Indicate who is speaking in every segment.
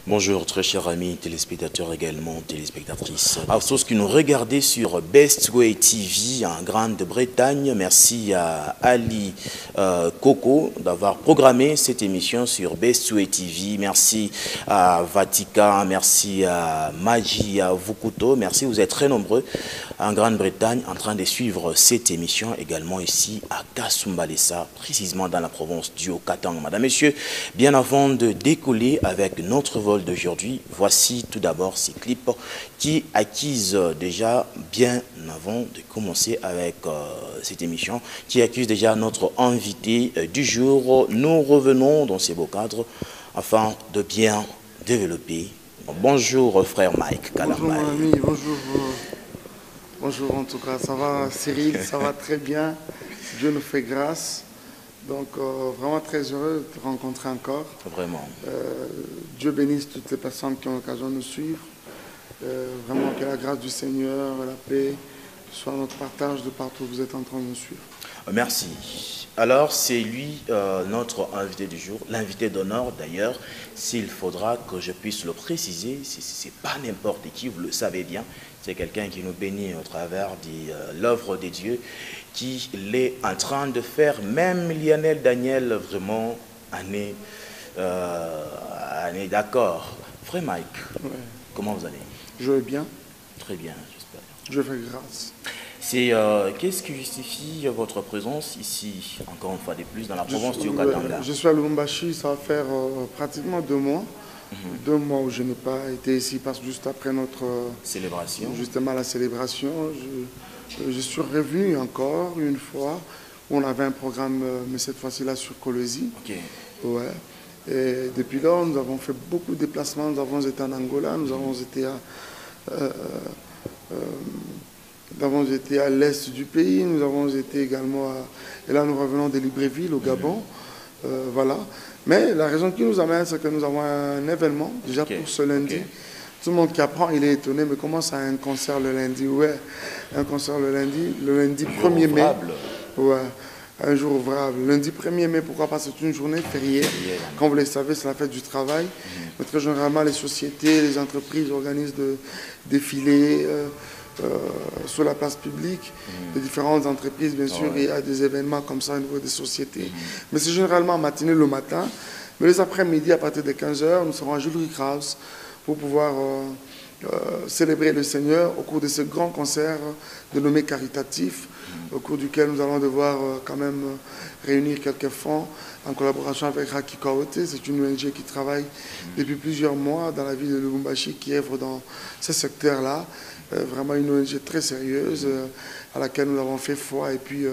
Speaker 1: Bonjour très chers amis téléspectateurs également, téléspectatrices. À tous qui nous regardez sur Best Way TV en Grande-Bretagne, merci à Ali Coco d'avoir programmé cette émission sur Best Way TV. Merci à Vatica, merci à Maji, à Vukuto, merci, vous êtes très nombreux en Grande-Bretagne en train de suivre cette émission également ici à Kasumbalesa, précisément dans la province du Haut-Katanga. Madame, Messieurs, bien avant de décoller avec notre vol d'aujourd'hui, voici tout d'abord ces clips qui accusent déjà, bien avant de commencer avec cette émission, qui accusent déjà notre invité du jour. Nous revenons dans ces beaux cadres afin de bien développer. Bonjour frère Mike Kalambay.
Speaker 2: Bonjour mon ami, bonjour. Bonjour en tout cas, ça va Cyril, ça va très bien. Dieu nous fait grâce. Donc vraiment très heureux de te rencontrer encore.
Speaker 1: Vraiment.
Speaker 2: Dieu bénisse toutes les personnes qui ont l'occasion de nous suivre. Vraiment que la grâce du Seigneur, la paix, soit notre partage de partout où vous êtes en train de nous suivre.
Speaker 1: Merci. Alors c'est lui notre invité du jour, l'invité d'honneur d'ailleurs, s'il faudra que je puisse le préciser, c'est pas n'importe qui, vous le savez bien, c'est quelqu'un qui nous bénit au travers de l'œuvre de Dieu, qui est en train de faire, même Lionel Daniel, vraiment, année d'accord. Frère Mike, ouais. Comment vous allez?
Speaker 2: Je vais bien.
Speaker 1: Très bien, j'espère.
Speaker 2: Je fais grâce.
Speaker 1: C'est qu'est-ce qui justifie votre présence ici, encore une fois de plus, dans la province du Haut-Katanga?
Speaker 2: Je suis à Lubumbashi, ça va faire pratiquement 2 mois. 2 mois où je n'ai pas été ici parce que juste après notre
Speaker 1: célébration,
Speaker 2: justement la célébration, je suis revenu encore une fois où on avait un programme, mais cette fois-ci là sur Kolwezi.
Speaker 1: Okay.
Speaker 2: Ouais. Et depuis là, nous avons fait beaucoup de déplacements. Nous avons été en Angola, nous avons été à l'est du pays, nous avons été également et là nous revenons de Libreville au Gabon. Voilà. Mais la raison qui nous amène, c'est que nous avons un événement déjà pour ce lundi. Okay. Tout le monde qui apprend, il est étonné, mais comment ça, un concert le lundi? Ouais, un concert le lundi 1er mai. Ouais, un jour ouvrable. Lundi 1er mai, pourquoi pas? C'est une journée fériée. Comme vous le savez, c'est la fête du travail. Mais très généralement, les sociétés, les entreprises organisent des défilés sur la place publique. Les différentes entreprises, bien sûr, il y a des événements comme ça au niveau des sociétés. Mais c'est généralement en matinée le matin. Mais les après-midi, à partir de 15 h, nous serons à Jules Rickhouse pour pouvoir célébrer le Seigneur au cours de ce grand concert dénommé caritatif, au cours duquel nous allons devoir quand même réunir quelques fonds en collaboration avec Raki Kaote. C'est une ONG qui travaille depuis plusieurs mois dans la ville de Lubumbashi, qui œuvre dans ce secteur-là. Vraiment une ONG très sérieuse à laquelle nous avons fait foi et puis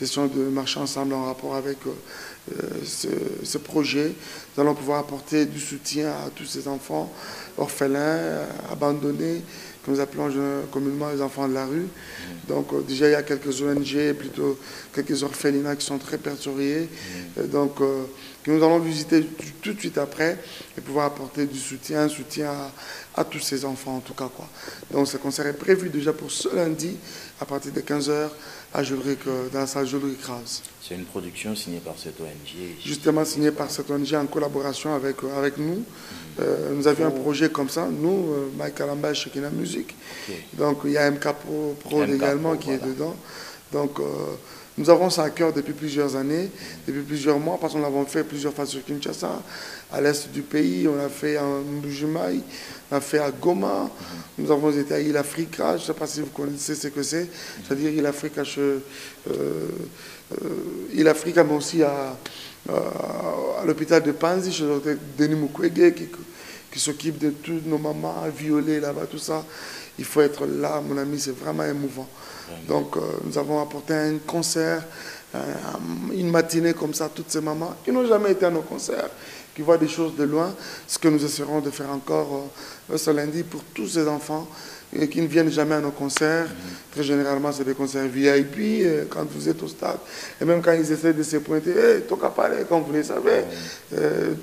Speaker 2: essayons de marcher ensemble en rapport avec ce projet. Nous allons pouvoir apporter du soutien à tous ces enfants orphelins, abandonnés, que nous appelons communément les enfants de la rue. Donc déjà il y a quelques ONG, plutôt quelques orphelinats qui sont très perturbés. Donc que nous allons visiter tout de suite après et pouvoir apporter du soutien, un soutien à tous ces enfants en tout cas, quoi. Donc ce concert est prévu déjà pour ce lundi à partir de 15 h à dans la salle Jules Rickhouse.
Speaker 1: C'est une production signée par cette ONG?
Speaker 2: Justement signée par cette ONG en collaboration avec nous. Nous avions un projet comme ça, nous, Mike Kalambay, Shekina Music. Okay. Donc il y a MK Pro également qui est dedans. Donc nous avons ça à cœur depuis plusieurs années, depuis plusieurs mois, parce qu'on l'avons fait plusieurs fois sur Kinshasa, à l'est du pays, on l'a fait en Mbujimaï, on l'a fait à Goma, nous avons été à Île Africa, je ne sais pas si vous connaissez ce que c'est-à-dire Île Africa, Île Africa, mais aussi à l'hôpital de Panzi, chez le docteur Denis Mukwege, qui s'occupe de toutes nos mamans violées là-bas, tout ça. Il faut être là, mon ami, c'est vraiment émouvant. Donc, nous avons apporté un concert, une matinée comme ça, toutes ces mamans qui n'ont jamais été à nos concerts, qui voient des choses de loin, ce que nous essaierons de faire encore ce lundi pour tous ces enfants qui ne viennent jamais à nos concerts. Très généralement, c'est des concerts VIP, quand vous êtes au stade. Et même quand ils essaient de se pointer, hey, tant qu'à parler, comme vous le savez,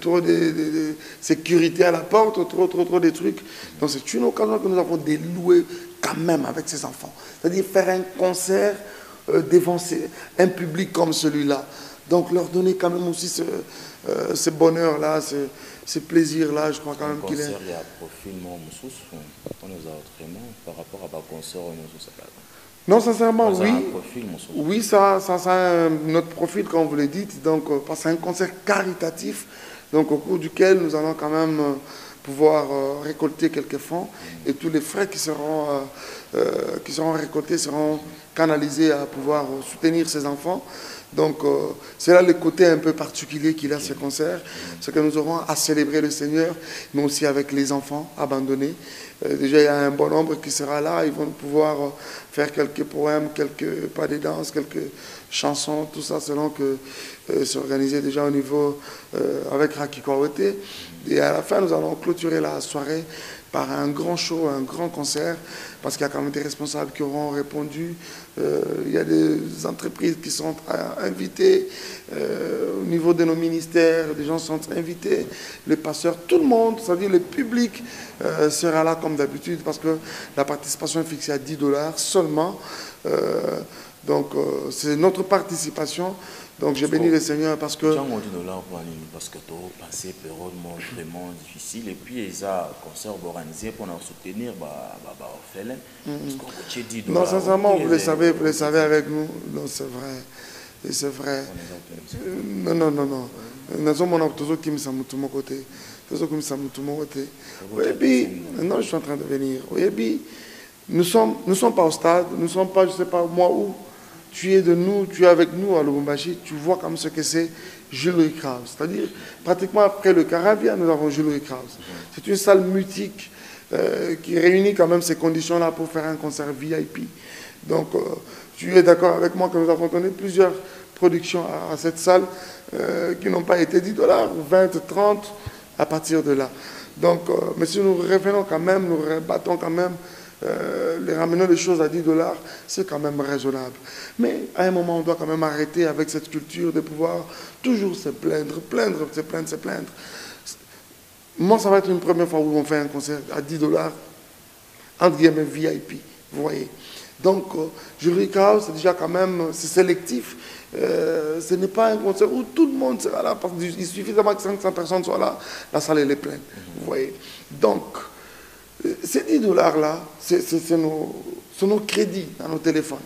Speaker 2: trop de sécurité à la porte, trop de trucs. Donc c'est une occasion que nous avons de louer quand même avec ces enfants. C'est-à-dire faire un concert devant un public comme celui-là. Donc leur donner quand même aussi ce bonheur-là, ce plaisir-là, je crois quand même qu'il est...
Speaker 1: Il y a un profil, on nous a autrement par rapport à un concert,
Speaker 2: non, sincèrement, oui.
Speaker 1: Profil,
Speaker 2: oui, ça a notre profil, comme vous le dites. Donc, parce que c'est un concert caritatif, donc au cours duquel nous allons quand même pouvoir récolter quelques fonds. Et tous les frais qui seront récoltés seront canalisés à pouvoir soutenir ces enfants. Donc, c'est là le côté un peu particulier qu'il a ce concert. C'est que nous aurons à célébrer le Seigneur, mais aussi avec les enfants abandonnés. Déjà, il y a un bon nombre qui sera là. Ils vont pouvoir faire quelques poèmes, quelques pas de danse, quelques chansons, tout ça selon que c'est organisé déjà au niveau avec Raki Kwaote. Et à la fin, nous allons clôturer la soirée par un grand show, un grand concert, parce qu'il y a quand même des responsables qui auront répondu. Il y a des entreprises qui sont invitées au niveau de nos ministères, des gens sont invités, les passeurs, tout le monde, c'est-à-dire le public sera là comme d'habitude, parce que la participation est fixée à $10 seulement. Donc c'est notre participation. Donc je bénis le Seigneur parce que...
Speaker 1: Parce que tu as passé une période vraiment difficile et puis ils ont un concert organisé pour nous soutenir orphelins.
Speaker 2: Non, sincèrement, vous le savez avec nous. Non, c'est vrai. Et c'est vrai. Non. Nous sommes en qui me sommes tout mon côté. Nous sommes tout mon côté. Non, je suis en train de venir. Nous ne sommes pas au stade, nous ne sommes pas, je ne sais pas moi où. Tu es avec nous à Lubumbashi, tu vois comme ce que c'est Jules Krause. C'est-à-dire, pratiquement après le Caravia, nous avons Jules Krause. C'est une salle mutique qui réunit quand même ces conditions-là pour faire un concert VIP. Donc, tu es d'accord avec moi que nous avons donné plusieurs productions à cette salle qui n'ont pas été $10, 20, 30, à partir de là. Donc, mais si nous revenons quand même, nous rebattons quand même, les ramener les choses à $10, c'est quand même raisonnable. Mais à un moment, on doit quand même arrêter avec cette culture de pouvoir toujours se plaindre. Moi, ça va être une première fois où on fait un concert à $10, entre guillemets VIP, vous voyez. Donc, Jules Krause, c'est déjà quand même, c'est sélectif. Ce n'est pas un concert où tout le monde sera là, parce qu'il suffit seulement que 500 personnes soient là, la salle elle est pleine, vous voyez. Donc, ces $10-là, c'est nos crédits dans nos téléphones.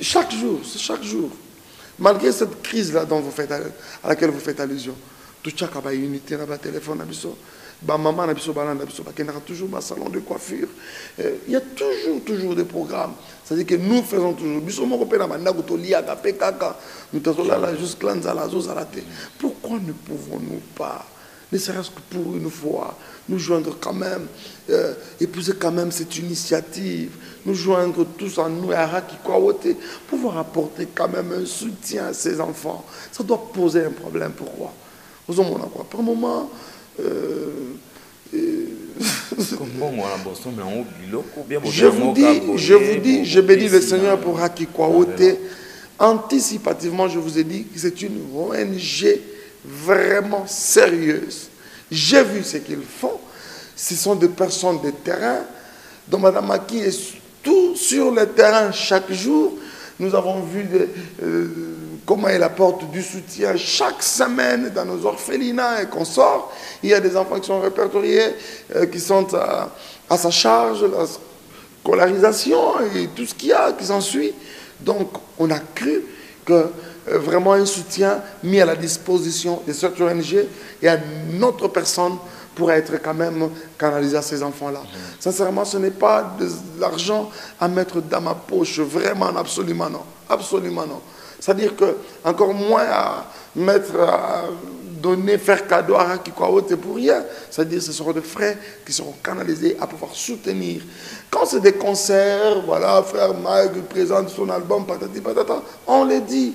Speaker 2: Chaque jour. Malgré cette crise-là à laquelle vous faites allusion, tout chaque unité dans le téléphone, maman toujours dans salon de coiffure. Il y a toujours des programmes. C'est-à-dire que nous faisons toujours. Pourquoi ne pouvons-nous pas, ne serait-ce que pour une fois, nous joindre quand même, épouser quand même cette initiative, nous joindre tous en nous à Raki Kwaote, pouvoir apporter quand même un soutien à ces enfants. Ça doit poser un problème. Pourquoi? Pour un moment, je bénis le Seigneur pour Raki Kwaote. Anticipativement, je vous ai dit que c'est une ONG vraiment sérieuse. J'ai vu ce qu'ils font. Ce sont des personnes de terrain, dont Mme Maki est tout sur le terrain chaque jour. Nous avons vu comment elle apporte du soutien chaque semaine dans nos orphelinats et consorts. Il y a des enfants qui sont répertoriés, qui sont à sa charge, la scolarisation et tout ce qu'il y a qui s'ensuit. Donc, on a cru que vraiment un soutien mis à la disposition de cette ONG et à notre personne pour être quand même canalisé à ces enfants-là. Sincèrement, ce n'est pas de l'argent à mettre dans ma poche, vraiment, absolument non. Absolument non. C'est-à-dire que, encore moins à mettre, à donner, faire cadeau à Raki Kwaote pour rien. C'est-à-dire que ce seront des frais qui seront canalisés à pouvoir soutenir. Quand c'est des concerts, voilà, frère Mag présente son album, patati patata, on les dit.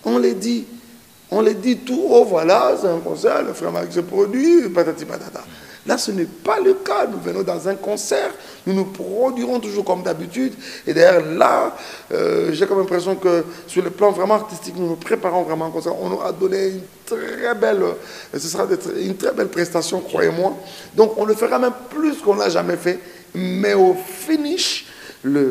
Speaker 2: On les dit tout haut, voilà, c'est un concert, le frère Mag se produit, patati patata. Là, ce n'est pas le cas. Nous venons dans un concert, nous nous produirons toujours comme d'habitude. Et d'ailleurs, là, j'ai comme l'impression que sur le plan vraiment artistique, nous nous préparons vraiment un concert. On aura donné une très belle, ce sera une très belle prestation, croyez-moi. Donc, on le fera même plus qu'on n'a jamais fait. Mais au finish, les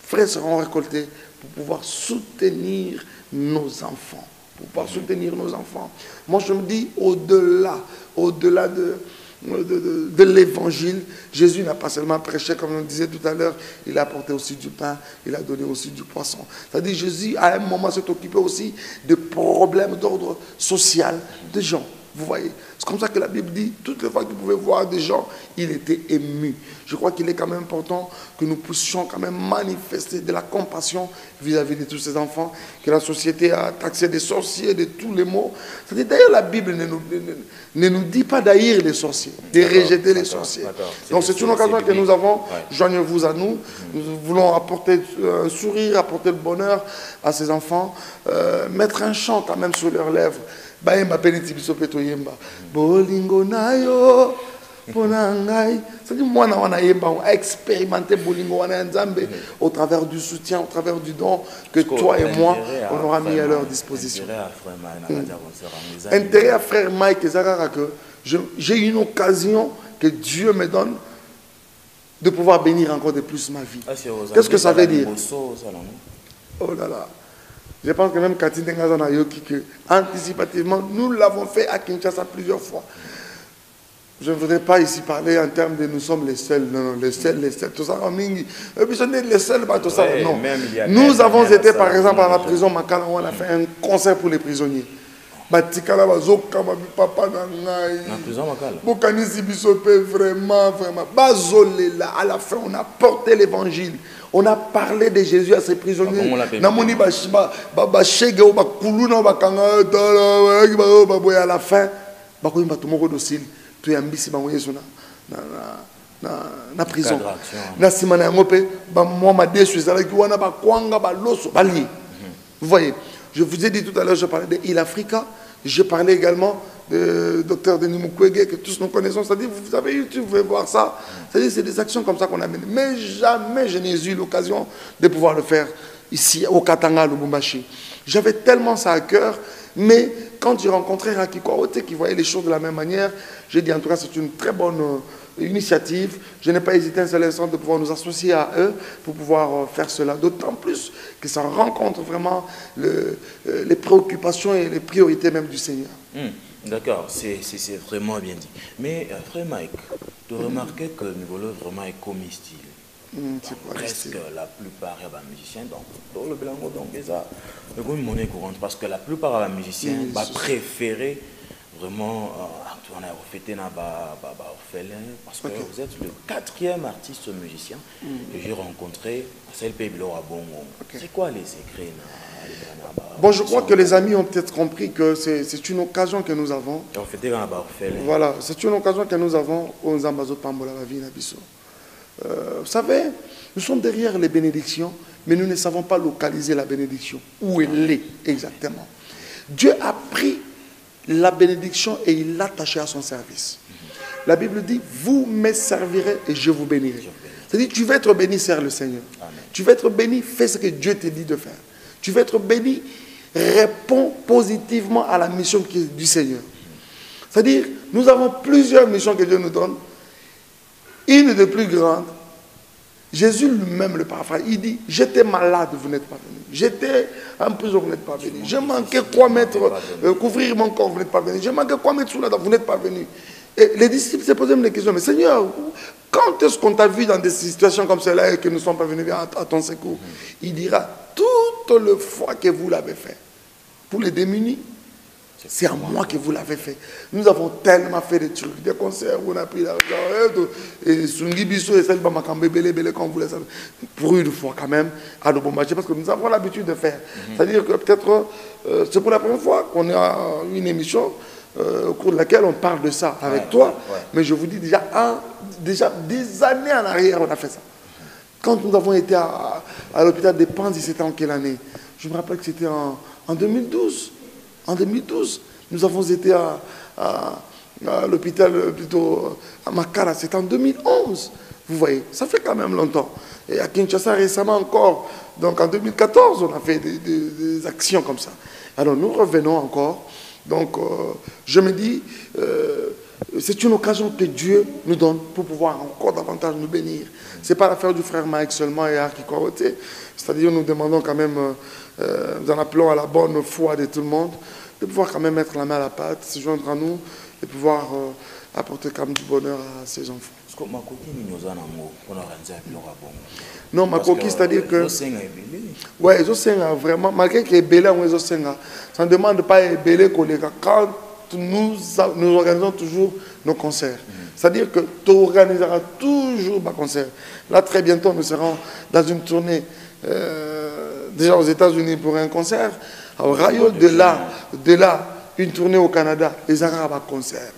Speaker 2: frais seront récoltés pour pouvoir soutenir nos enfants. Pour pouvoir soutenir nos enfants. Moi, je me dis, au-delà au-delà de l'évangile. Jésus n'a pas seulement prêché, comme on disait tout à l'heure, il a apporté aussi du pain, il a donné aussi du poisson. C'est-à-dire Jésus, à un moment, s'est occupé aussi de problèmes d'ordre social des gens. Vous voyez, c'est comme ça que la Bible dit, toutes les fois qu'il pouvait voir des gens, il était ému. Je crois qu'il est quand même important que nous puissions quand même manifester de la compassion vis-à-vis de tous ces enfants, que la société a taxé des sorciers, de tous les maux. D'ailleurs, la Bible ne nous dit pas d'haïr les sorciers, de rejeter les sorciers. Donc c'est une occasion que nous avons, joignez-vous à nous, nous voulons apporter un sourire, apporter le bonheur à ces enfants, mettre un chant quand même sur leurs lèvres. Baemba peniti biso peto yemba bolingo nayo ponangai, c'est-à-dire moi na yemba on a expérimenté bolingo wana nzambe au travers du soutien, au travers du don que toi et moi on aura mis à leur disposition. Intérêt à frère Mike et Zagara que j'ai une occasion que Dieu me donne de pouvoir bénir encore de plus ma vie. Qu'est-ce que ça veut dire? Oh là là. Je pense que même Cathy Dengazan a yoki que anticipativement, nous l'avons fait à Kinshasa plusieurs fois. Je ne voudrais pas ici parler en termes de nous sommes les seuls, non, les seuls, tout ça. Et puis ce n'est les seuls, tout ça, non. Nous avons été par exemple à la prison Makala où on a fait un concert pour les prisonniers. Batikala bazoka papa nangai. La prison Makala. Bokanisi bisope vraiment. Bazolela. À la fin, on a porté l'évangile. On a parlé de Jésus à ses prisonniers. À la fin, na prison. Vous voyez, je vous ai dit tout à l'heure, je parlais de Il Africa, je parlais également de Dr Denis Mukwege, que tous nous connaissons. C'est-à-dire, vous avez YouTube, vous pouvez voir ça. C'est-à-dire, c'est des actions comme ça qu'on a menées. Mais jamais je n'ai eu l'occasion de pouvoir le faire ici, au Katanga, au Lubumbashi. J'avais tellement ça à cœur, mais quand j'ai rencontré Raki Kwaote, qui voyait les choses de la même manière, j'ai dit, en tout cas, c'est une très bonne initiative. Je n'ai pas hésité un seul instant de pouvoir nous associer à eux pour pouvoir faire cela. D'autant plus que ça rencontre vraiment les préoccupations et les priorités même du Seigneur.
Speaker 1: D'accord, c'est vraiment bien dit. Mais frère Mike, tu remarques que Nigolo vraiment est comestible. Presque la plupart des musiciens, donc dans le Belango, donc ça, le goût monnaie courante, parce que la plupart des musiciens va préférer vraiment on a fêté na orphelin, parce que vous êtes le 4e artiste musicien que j'ai rencontré. C'est le pays de Bongo. C'est quoi les secrets?
Speaker 2: Bon, je crois que les amis ont peut-être compris que c'est une occasion que nous avons. Voilà, c'est une occasion que nous avons aux ambassades Pambola la vie Nabiso. Vous savez, nous sommes derrière les bénédictions, mais nous ne savons pas localiser la bénédiction. Où elle est exactement. Dieu a pris la bénédiction et il l'a attachée à son service. La Bible dit, vous me servirez et je vous bénirai. C'est-à-dire, tu veux être béni, sers le Seigneur. Amen. Tu veux être béni, fais ce que Dieu te dit de faire. Tu veux être béni, réponds positivement à la mission du Seigneur. C'est-à-dire, nous avons plusieurs missions que Dieu nous donne. Une des plus grandes, Jésus lui-même le paraphrase, il dit, j'étais malade, vous n'êtes pas venu. J'étais en prison, vous n'êtes pas venu. Je manquais quoi mettre, couvrir mon corps, vous n'êtes pas venu. Je manquais quoi mettre sous la dent, vous n'êtes pas venu. Et les disciples se posaient des questions, mais Seigneur, quand est-ce qu'on t'a vu dans des situations comme celle-là et que nous ne sommes pas venus à ton secours? Il dira, toute le fois que vous l'avez fait, pour les démunis, c'est à moi que vous l'avez fait. Nous avons tellement fait des trucs, des concerts où on a pris l'argent, et Sungi Bisso et celle de quand vous les savez, pour une fois quand même, à nos bombardiers, parce que nous avons l'habitude de faire. C'est-à-dire que peut-être, c'est pour la première fois qu'on a une émission au cours de laquelle on parle de ça avec toi, mais je vous dis déjà des années en arrière, on a fait ça. Quand nous avons été à l'hôpital des Panzi, c'était en quelle année? Je me rappelle que c'était en 2012. En 2012, nous avons été à l'hôpital, plutôt à Makala, c'était en 2011. Vous voyez, ça fait quand même longtemps. Et à Kinshasa récemment encore, donc en 2014, on a fait des actions comme ça. Alors nous revenons encore. Donc je me dis, c'est une occasion que Dieu nous donne pour pouvoir encore davantage nous bénir. Ce n'est pas l'affaire du frère Mike seulement et à Kikorote. C'est-à-dire nous demandons quand même, nous en appelons à la bonne foi de tout le monde, de pouvoir quand même mettre la main à la pâte, se joindre à nous et pouvoir apporter quand même du bonheur à ses enfants. Non, ma coquille, c'est-à-dire que... Oui, vraiment, malgré qu'il y ait belé, ça ne demande pas belé quand nous organisons toujours nos concerts. C'est-à-dire que tu organiseras toujours ma concert. Là, très bientôt, nous serons dans une tournée déjà aux États-Unis pour un concert. Au rayon de là, une tournée au Canada, les Arabes à concert.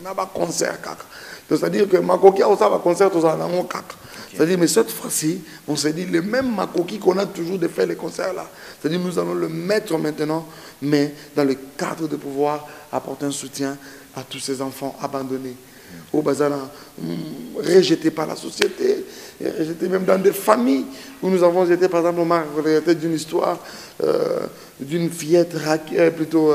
Speaker 2: C'est-à-dire que Makoki a aussi un concert aux Arabes. C'est-à-dire, mais cette fois-ci, on s'est dit, le même Makoki qu'on a toujours de faire les concerts là. C'est-à-dire, nous allons le mettre maintenant, mais dans le cadre de pouvoir apporter un soutien à tous ces enfants abandonnés, au bazar, rejetés par la société, rejetés même dans des familles où nous avons été, par exemple, on m'a relaté d'une histoire d'une fillette, plutôt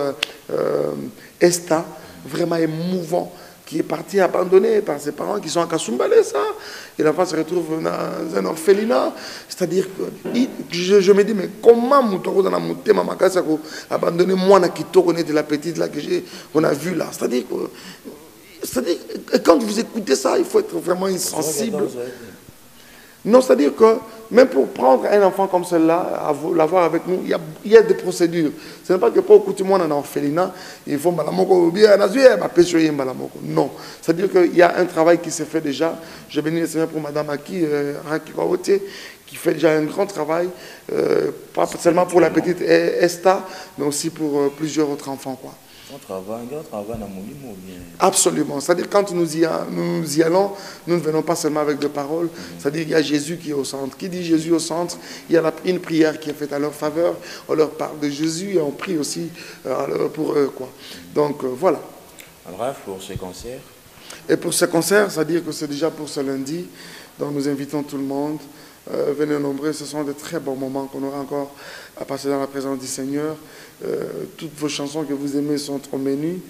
Speaker 2: Esta, vraiment émouvant, qui est partie abandonnée par ses parents qui sont à Kasumbalé, ça. Et l'enfant se retrouve dans un orphelinat. C'est-à-dire que je me dis, mais comment abandonner moi qui de la petite là qu'on a vue là. C'est-à-dire que quand vous écoutez ça, il faut être vraiment insensible. Non, c'est-à-dire que même pour prendre un enfant comme celle-là, l'avoir avec nous, il y a des procédures. Ce n'est pas que pour écouter moi dans l'orphelinat, il faut non. C'est-à-dire qu'il y a un travail qui s'est fait déjà. Je bénis le Seigneur pour Madame Aki, qui fait déjà un grand travail, pas seulement pour la petite Esta, mais aussi pour plusieurs autres enfants, quoi. Absolument. C'est-à-dire quand nous y allons, nous ne venons pas seulement avec des paroles. C'est-à-dire qu'il y a Jésus qui est au centre. Qui dit Jésus au centre, il y a une prière qui est faite à leur faveur. On leur parle de Jésus et on prie aussi pour eux, quoi. Donc voilà.
Speaker 1: Bref, pour ce concert.
Speaker 2: Et pour ce concert, c'est-à-dire que c'est déjà pour ce lundi. Donc nous invitons tout le monde. Venez nombreux, ce sont de très bons moments qu'on aura encore à passer dans la présence du Seigneur. Toutes vos chansons que vous aimez sont au menu.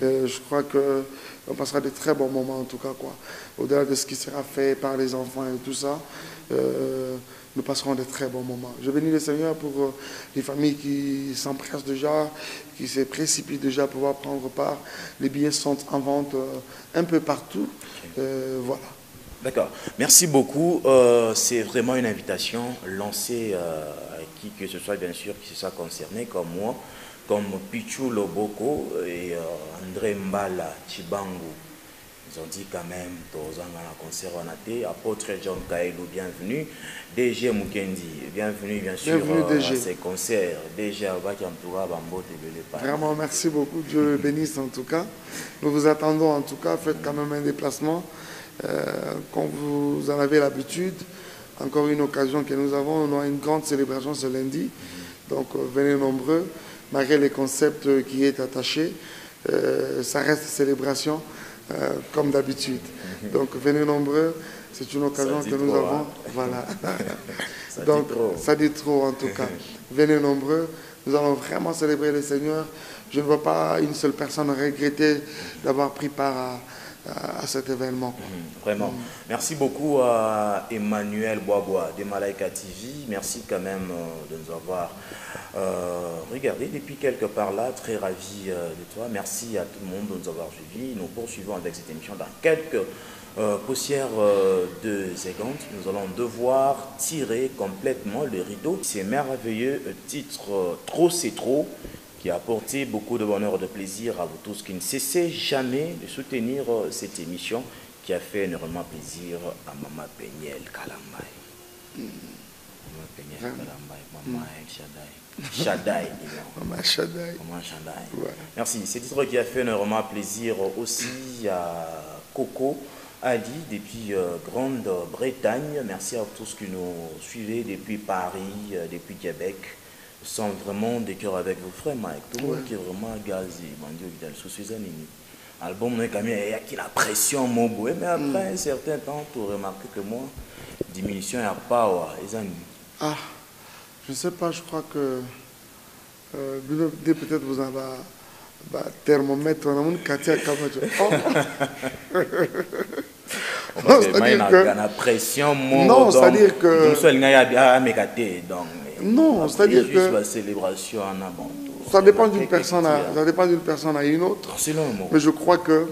Speaker 2: Je crois qu'on passera de très bons moments en tout cas, quoi. Au-delà de ce qui sera fait par les enfants et tout ça, nous passerons de très bons moments. Je bénis le Seigneur pour les familles qui s'empressent déjà, qui se précipitent déjà pour pouvoir prendre part. Les billets sont en vente un peu partout. Voilà.
Speaker 1: D'accord. Merci beaucoup. C'est vraiment une invitation lancée à qui que ce soit, bien sûr, qui se soit concerné, comme moi, comme Pichou Loboko et André Mbala Chibangu. Ils ont dit quand même, dans un concert en athée, apôtre John Kaelou, bienvenue. DG Mukendi, bienvenue, bien sûr, à ces concerts. DG Abakiamtoura, Bambo,
Speaker 2: vraiment, merci beaucoup. Dieu le bénisse en tout cas. Nous vous attendons en tout cas. Faites quand même un déplacement. Comme vous en avez l'habitude, encore une occasion que nous avons, on aura une grande célébration ce lundi. Donc venez nombreux, malgré les concepts qui est attaché, ça reste célébration comme d'habitude. Donc venez nombreux, c'est une occasion que nous avons. Hein. Voilà. Donc ça dit trop en tout cas. Venez nombreux, nous allons vraiment célébrer le Seigneur. Je ne vois pas une seule personne regretter d'avoir pris part à cet événement.
Speaker 1: Vraiment. Merci beaucoup à Emmanuel Boisbois de Malaika TV. Merci quand même de nous avoir regardé depuis quelque part là. Très ravi de toi. Merci à tout le monde de nous avoir suivis. Nous poursuivons avec cette émission dans quelques poussières de secondes. Nous allons devoir tirer complètement le rideau. C'est merveilleux titre Trop c'est trop, qui a apporté beaucoup de bonheur et de plaisir à vous tous, qui ne cessez jamais de soutenir cette émission, qui a fait énormément plaisir à Maman Peniel Kalambay. Maman Peniel Kalambay, Maman Shaddai.
Speaker 2: Maman Shaddai.
Speaker 1: Maman Shaddai.
Speaker 2: Ouais.
Speaker 1: Merci. C'est titre qui a fait énormément plaisir aussi à Coco Ali depuis Grande-Bretagne. Merci à tous qui nous suivez depuis Paris, depuis Québec. Sont vraiment des cœurs avec vos frères, Mike. Tout le monde qui est vraiment gazé. Album, il y a qui la pression, mais après un certain temps, tu as remarqué que moi, diminution, il n'y a pas.
Speaker 2: Ah, je ne sais pas, je crois que peut-être vous avez un thermomètre, on a un quartier à
Speaker 1: non,
Speaker 2: c'est-à-dire que...
Speaker 1: Non,
Speaker 2: c'est-à-dire que
Speaker 1: la célébration
Speaker 2: ça dépend d'une personne à une autre. Mais je crois que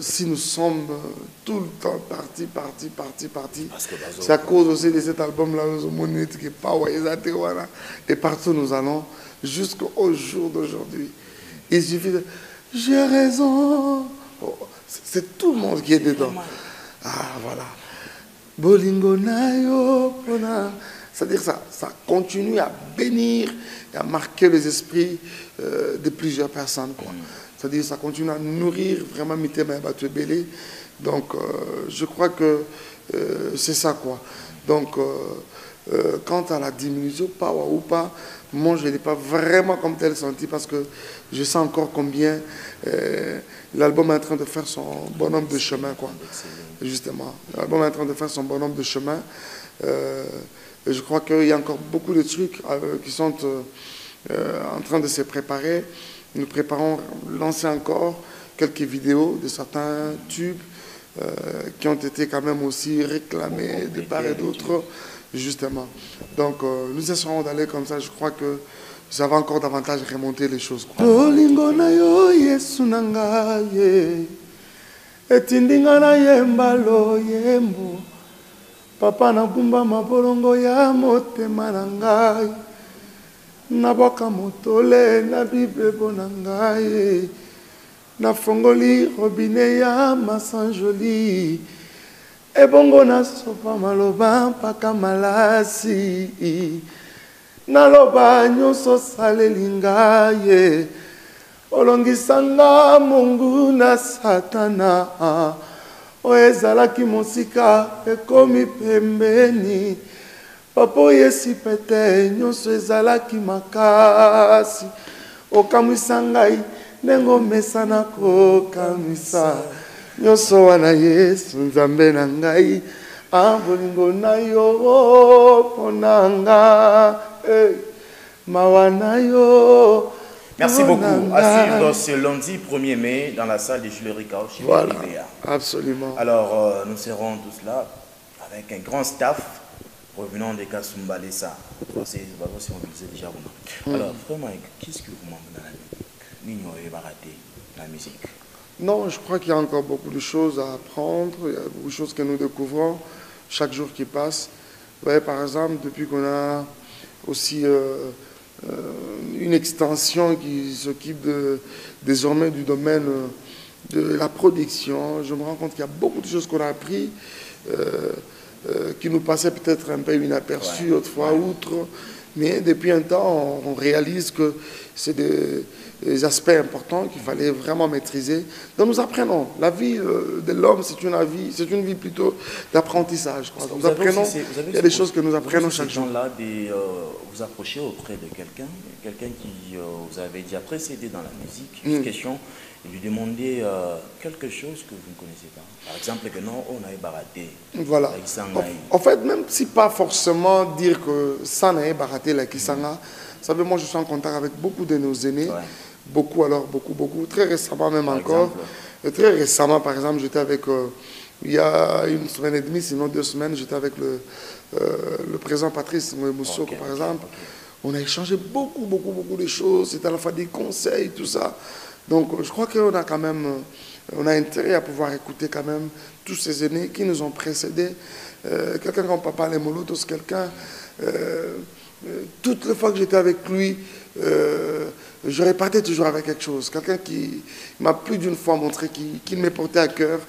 Speaker 2: si nous sommes tout le temps partis, c'est à cause aussi de cet album-là, et partout nous allons, jusqu'au jour d'aujourd'hui. Il suffit de... J'ai raison. Oh, c'est tout le monde qui est dedans. Ah, voilà. Bolingo nayo, c'est-à-dire ça continue à bénir et à marquer les esprits de plusieurs personnes, quoi. C'est-à-dire ça continue à nourrir vraiment Mitema Batouebele. Donc je crois que c'est ça, quoi. Donc quant à la diminution, pas ou pas, moi je ne l'ai pas vraiment comme tel senti parce que je sens encore combien l'album est en train de faire son bonhomme de chemin, quoi. Justement, l'album est en train de faire son bonhomme de chemin. Et je crois qu'il y a encore beaucoup de trucs qui sont en train de se préparer. Nous préparons lancer encore quelques vidéos de certains tubes qui ont été quand même aussi réclamés de part et d'autre, justement. Donc nous essaierons d'aller comme ça. Je crois que ça va encore davantage remonter les choses. Papa na bumba mabolongo ya motema na ngai na boka motole na bibebo na ngai na fongoli robinet ya masanjoli ebongo na sopa maloba mpaka malasi na loba nyonso saleli ngai olongisanga mungu na satana oezalaki mosika ekomi pembeni papo yesi pete nyonso ezalaki makasi okamwisa ngai ndenge omesana kokamwisa nyonso wana Yesu nzambe na ngai bolingo na yo mpona nga mawa na yo.
Speaker 1: Merci beaucoup. À suivre ce lundi 1er mai dans la salle de Jules Ricard chez
Speaker 2: voilà, absolument.
Speaker 1: Alors, nous serons tous là avec un grand staff revenant de Kasumba Lessa. C'est mobilisé déjà. Alors, vraiment, qu'est-ce que vous m'emmenez dans la musique?
Speaker 2: Non, je crois qu'il y a encore beaucoup de choses à apprendre. Il y a beaucoup de choses que nous découvrons chaque jour qui passe. Vous voyez, par exemple, depuis qu'on a aussi... une extension qui s'occupe désormais du domaine de la production. Je me rends compte qu'il y a beaucoup de choses qu'on a appris qui nous passaient peut-être un peu inaperçues autrefois, outre. Mais depuis un temps, on réalise que c'est des aspects importants qu'il fallait vraiment maîtriser. Donc nous apprenons. La vie de l'homme, c'est une vie plutôt d'apprentissage. Nous apprenons, il y a des choses que nous apprenons chaque jour.
Speaker 1: Là, vous approchez auprès de quelqu'un qui vous avait déjà précédé dans la musique, une question, et lui demander quelque chose que vous ne connaissez pas. Par exemple, que non, on a baraté.
Speaker 2: Voilà. En fait, même si pas forcément dire que ça n'a pas baraté la Kisanga, vous savez, moi je suis en contact avec beaucoup de nos aînés, beaucoup, très récemment même encore. Très récemment, par exemple, j'étais avec, il y a une semaine et demie, sinon 2 semaines, j'étais avec le président Patrice Moussoko, par exemple. On a échangé beaucoup de choses, c'était à la fois des conseils, tout ça. Donc je crois qu'on a quand même, on a intérêt à pouvoir écouter quand même tous ces aînés qui nous ont précédés. Quelqu'un comme Papa Lemolotos, quelqu'un, toutes les fois que j'étais avec lui, je repartais toujours avec quelque chose. Quelqu'un qui m'a plus d'une fois montré qu'il me portait à cœur.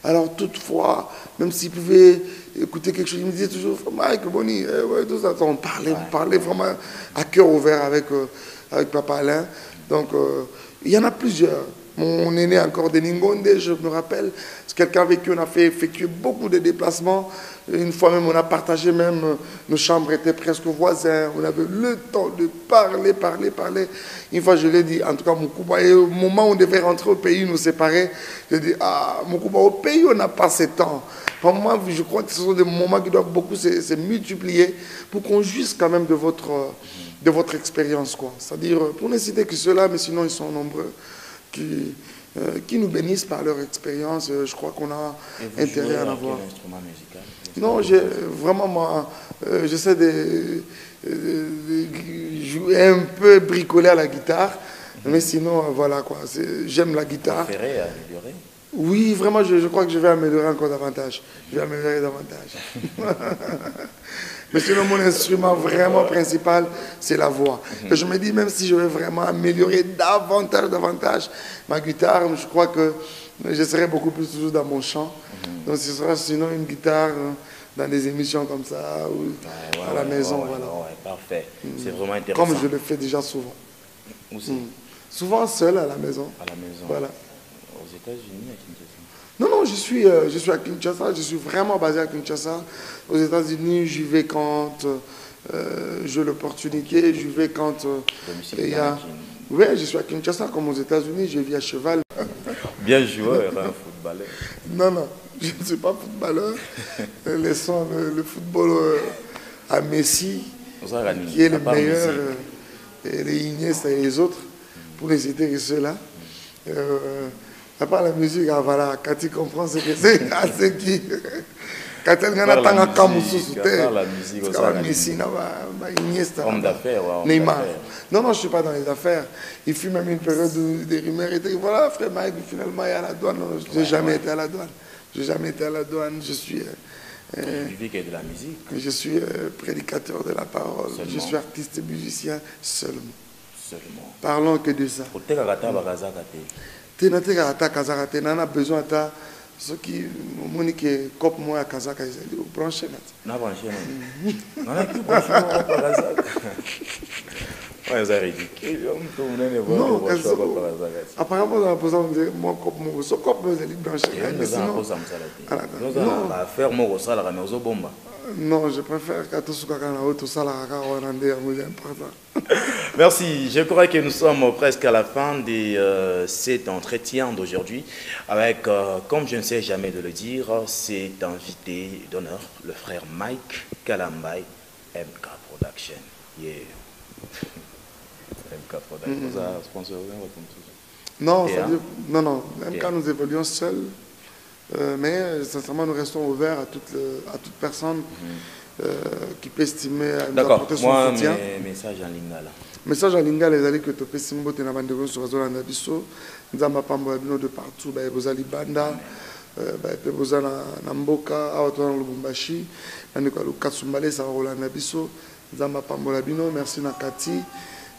Speaker 2: Alors toutefois, même s'il pouvait écouter quelque chose, il me disait toujours, Mike, Bonnie, tout ça. On parlait vraiment à cœur ouvert avec Papa Alain. Donc, il y en a plusieurs. Mon aîné encore de Ningonde, je me rappelle, c'est quelqu'un avec qui on a fait effectuer beaucoup de déplacements. Une fois même, on a partagé même, nos chambres étaient presque voisins. On avait le temps de parler. Une fois, je l'ai dit, en tout cas, Moukouba, et au moment où on devait rentrer au pays, nous séparer, je dis, Moukouba, au pays, on n'a pas ce temps. Pour moi, je crois que ce sont des moments qui doivent beaucoup se multiplier pour qu'on jouisse quand même de votre expérience, quoi. C'est-à-dire, pour ne citer que ceux-là, mais sinon, ils sont nombreux. Qui nous bénissent par leur expérience. Je crois qu'on a intérêt à en avoir.
Speaker 1: Quel instrument musical?
Speaker 2: Non, vraiment, moi, j'essaie de jouer un peu bricoler à la guitare. Mais sinon, voilà quoi. J'aime la guitare.
Speaker 1: Vous préférez améliorer?
Speaker 2: Oui, vraiment, je crois que je vais améliorer encore davantage. Je vais améliorer davantage. Mais sinon, mon instrument vraiment principal, c'est la voix. Et je me dis, même si je vais vraiment améliorer davantage ma guitare, je crois que je serai beaucoup plus toujours dans mon chant. Donc ce sera sinon une guitare dans des émissions comme ça, ou à la maison. Voilà.
Speaker 1: Parfait. C'est vraiment intéressant.
Speaker 2: Comme je le fais déjà souvent.
Speaker 1: Aussi.
Speaker 2: Souvent seul à la maison.
Speaker 1: À la maison.
Speaker 2: Voilà.
Speaker 1: Aux États-Unis, à Kinshasa?
Speaker 2: Non, je suis à Kinshasa, je suis vraiment basé à Kinshasa. Aux États-Unis, j'y vais quand j'ai l'opportunité, j'y vais quand il y a... Oui, je suis à Kinshasa, comme aux États-Unis, je vis à cheval.
Speaker 1: Bien joueur, un footballeur.
Speaker 2: Non, je ne suis pas footballeur. Laissons le football à Messi, qui est le meilleur, et les Iniesta et les autres, pour les citer que ceux-là. À part la musique, voilà, quand tu comprends ce que c'est, c'est qui. Quand tu as la musique, Messi, Iniesta,
Speaker 1: homme d'affaires,
Speaker 2: Neymar. Non, je ne suis pas dans les affaires. Il fut même une période où des rumeurs étaient, voilà, frère Mike, finalement, il est à la douane. Non, je n'ai jamais été à la douane. Je n'ai jamais été à la douane. Je suis...
Speaker 1: vivez de la musique.
Speaker 2: Je suis prédicateur de la parole. Seulement. Je suis artiste et musicien seulement. Parlons que de ça. Tu n'as besoin de ce qui est comme moi à Kazaka, ils ont branché.
Speaker 1: Non,
Speaker 2: apparemment, on a besoin de mon cop, mon cop, vous allez brancher. Non, je préfère que tout ce qu'on a tout ça,
Speaker 1: merci. Je crois que nous sommes presque à la fin de cet entretien d'aujourd'hui avec, comme je ne sais jamais de le dire, cet invité d'honneur, le frère Mike Kalambay, MK Production. Yeah. MK Production. Vous avez sponsorisé
Speaker 2: non, non, MK nous évoluons seuls. Mais sincèrement, nous restons ouverts à toute personne qui peut estimer nous apporter son soutien.
Speaker 1: D'accord, moi, message en lingala.
Speaker 2: Message en lingala, les alliés que tu peux estimer que tu as bandé sur Zolanda Bisso, nous avons pas de partout, vous allez banda, vous allez Namboka, Awatouan Lubumbashi, nous allons Katsumbale, ça va Rolanda Bisso, nous avons pas Molabino, merci à Cathy,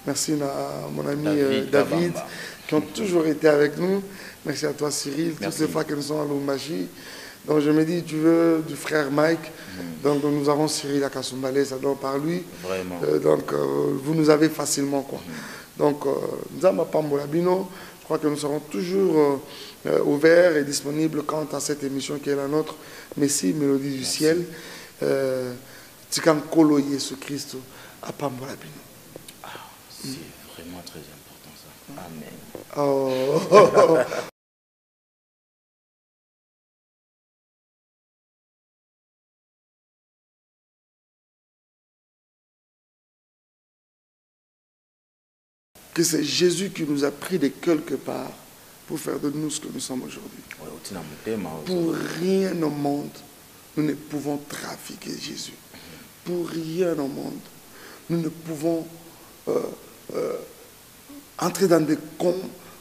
Speaker 2: merci à mon ami David, qui ont toujours été avec nous. Merci à toi Cyril, toutes les fois que nous sommes à Lubumbashi. Donc je me dis, tu veux du frère Mike, donc nous avons Cyril à Kasumbalé, ça doit par lui.
Speaker 1: Vraiment.
Speaker 2: Donc vous nous avez facilement quoi. Donc nous avons Pambolabino, je crois que nous serons toujours ouverts et disponibles quant à cette émission qui est la nôtre. Messi, Mélodie du ciel. Tikan Kolo Yesu Christ à Pambolabino.
Speaker 1: C'est vraiment très important ça. Amen.
Speaker 2: Oh. Que c'est Jésus qui nous a pris de quelque part pour faire de nous ce que nous sommes aujourd'hui. Pour rien au monde, nous ne pouvons trafiquer Jésus. Pour rien au monde, nous ne pouvons entrer dans des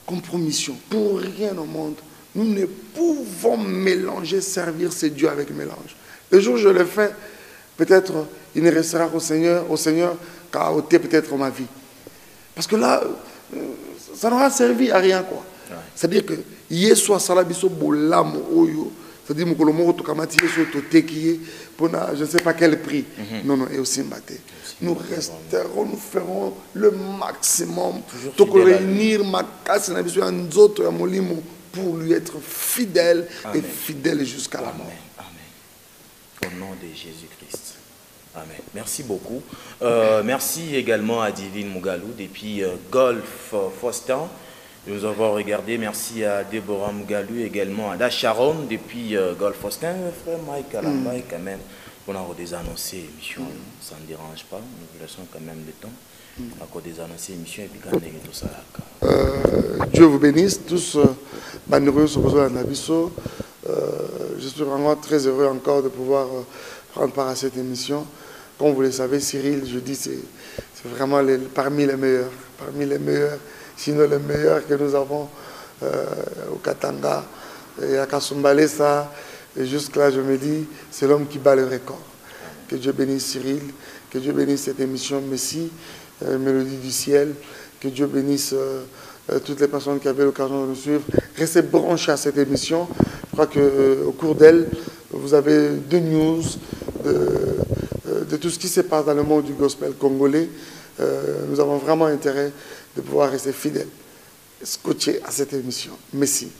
Speaker 2: compromissions. Pour rien au monde, nous ne pouvons mélanger, servir ces dieux avec mélange. Le jour où je le fais, peut-être il ne restera qu'au Seigneur qu'à ôter peut-être ma vie. Parce que là, ça n'aura servi à rien, quoi. Ouais. C'est-à-dire que Yesu a salabiso bolam oyo, c'est-à-dire que je ne sais pas quel prix. Non, et aussi mbaté. Nous resterons, nous ferons le maximum pour réunir ma casse pour lui être fidèle. Amen. Et fidèle jusqu'à la mort.
Speaker 1: Amen. Au nom de Jésus-Christ. Amen. Merci beaucoup. Merci également à Divine Mugalou depuis Golf Faustin. Nous avons regardé. Merci à Déborah Mugalou également à Dacharon depuis Golf Faustin. Frère Mike Kalambay quand même. On a des annoncés émissions. Ça ne dérange pas. Nous laissons quand même le temps. À cause des annoncés émissions et puis quand même tout ça.
Speaker 2: Dieu vous bénisse tous. Je suis vraiment très heureux encore de pouvoir prendre part à cette émission. Comme vous le savez, Cyril, je dis, c'est vraiment parmi les meilleurs sinon le meilleur que nous avons au Katanga et à Kasumbalesa. Et jusque-là, je me dis, c'est l'homme qui bat le record. Que Dieu bénisse Cyril, que Dieu bénisse cette émission Messie, Mélodie du ciel, que Dieu bénisse toutes les personnes qui avaient l'occasion de nous suivre. Restez branchés à cette émission. Je crois qu'au cours d'elle, vous avez deux news de tout ce qui se passe dans le monde du gospel congolais. Nous avons vraiment intérêt de pouvoir rester fidèles, scotchés à cette émission. Messie.